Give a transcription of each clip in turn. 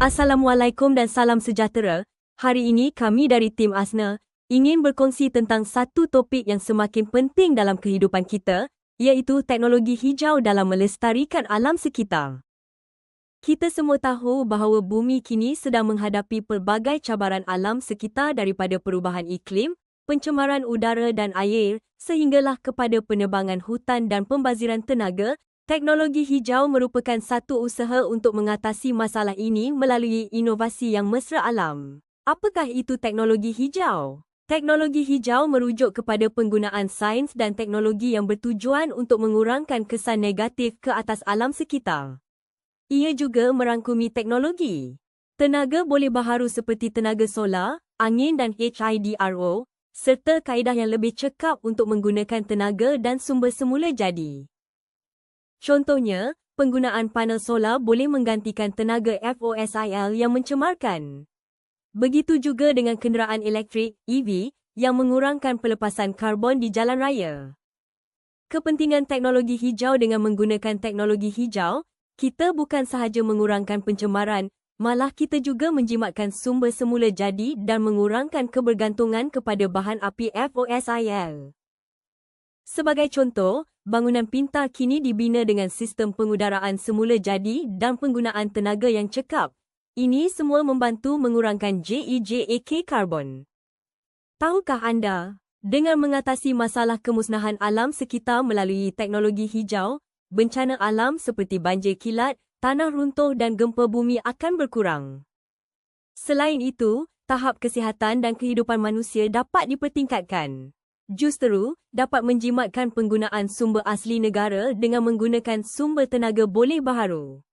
Assalamualaikum dan salam sejahtera. Hari ini kami dari tim Asna ingin berkongsi tentang satu topik yang semakin penting dalam kehidupan kita, iaitu teknologi hijau dalam melestarikan alam sekitar. Kita semua tahu bahawa bumi kini sedang menghadapi pelbagai cabaran alam sekitar daripada perubahan iklim, pencemaran udara dan air, sehinggalah kepada penebangan hutan dan pembaziran tenaga. Teknologi hijau merupakan satu usaha untuk mengatasi masalah ini melalui inovasi yang mesra alam. Apakah itu teknologi hijau? Teknologi hijau merujuk kepada penggunaan sains dan teknologi yang bertujuan untuk mengurangkan kesan negatif ke atas alam sekitar. Ia juga merangkumi teknologi tenaga boleh baharu seperti tenaga solar, angin dan HIDRO, serta kaedah yang lebih cekap untuk menggunakan tenaga dan sumber semula jadi. Contohnya, penggunaan panel solar boleh menggantikan tenaga fosil yang mencemarkan. Begitu juga dengan kenderaan elektrik (EV) yang mengurangkan pelepasan karbon di jalan raya. Kepentingan teknologi hijau dengan menggunakan teknologi hijau, kita bukan sahaja mengurangkan pencemaran, malah kita juga menjimatkan sumber semula jadi dan mengurangkan kebergantungan kepada bahan api fosil. Sebagai contoh, bangunan pintar kini dibina dengan sistem pengudaraan semula jadi dan penggunaan tenaga yang cekap. Ini semua membantu mengurangkan JEJAK karbon. Tahukah anda, dengan mengatasi masalah kemusnahan alam sekitar melalui teknologi hijau, bencana alam seperti banjir kilat, tanah runtuh dan gempa bumi akan berkurang. Selain itu, tahap kesihatan dan kehidupan manusia dapat dipertingkatkan. Justeru, dapat menjimatkan penggunaan sumber asli negara dengan menggunakan sumber tenaga boleh baharu.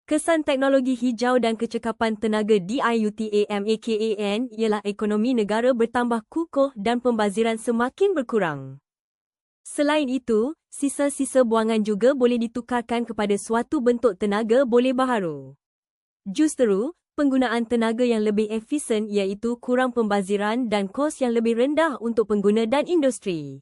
Kesan teknologi hijau dan kecekapan tenaga DIUTAMAKAN ialah ekonomi negara bertambah kukuh dan pembaziran semakin berkurang. Selain itu, sisa-sisa buangan juga boleh ditukarkan kepada suatu bentuk tenaga boleh baharu. Justeru, penggunaan tenaga yang lebih efisien iaitu kurang pembaziran dan kos yang lebih rendah untuk pengguna dan industri.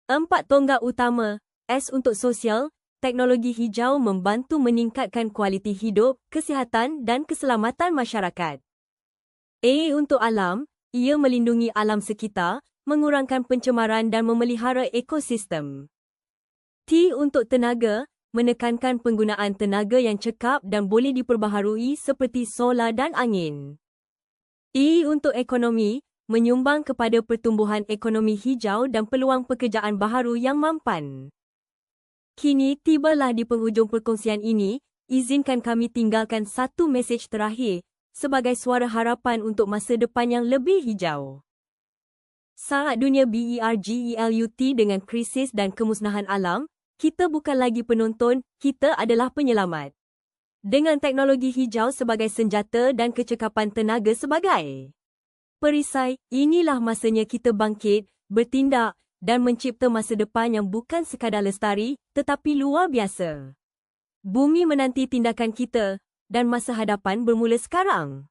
4 tonggak utama. S untuk sosial, teknologi hijau membantu meningkatkan kualiti hidup, kesihatan dan keselamatan masyarakat. A untuk alam, ia melindungi alam sekitar, mengurangkan pencemaran dan memelihara ekosistem. T untuk tenaga, menekankan penggunaan tenaga yang cekap dan boleh diperbaharui seperti solar dan angin. E untuk ekonomi, menyumbang kepada pertumbuhan ekonomi hijau dan peluang pekerjaan baharu yang mampan. Kini tibalah di penghujung perkongsian ini, izinkan kami tinggalkan satu mesej terakhir sebagai suara harapan untuk masa depan yang lebih hijau. Saat dunia bergelut dengan krisis dan kemusnahan alam, kita bukan lagi penonton, kita adalah penyelamat. Dengan teknologi hijau sebagai senjata dan kecekapan tenaga sebagai perisai, inilah masanya kita bangkit, bertindak dan mencipta masa depan yang bukan sekadar lestari, tetapi luar biasa. Bumi menanti tindakan kita dan masa hadapan bermula sekarang.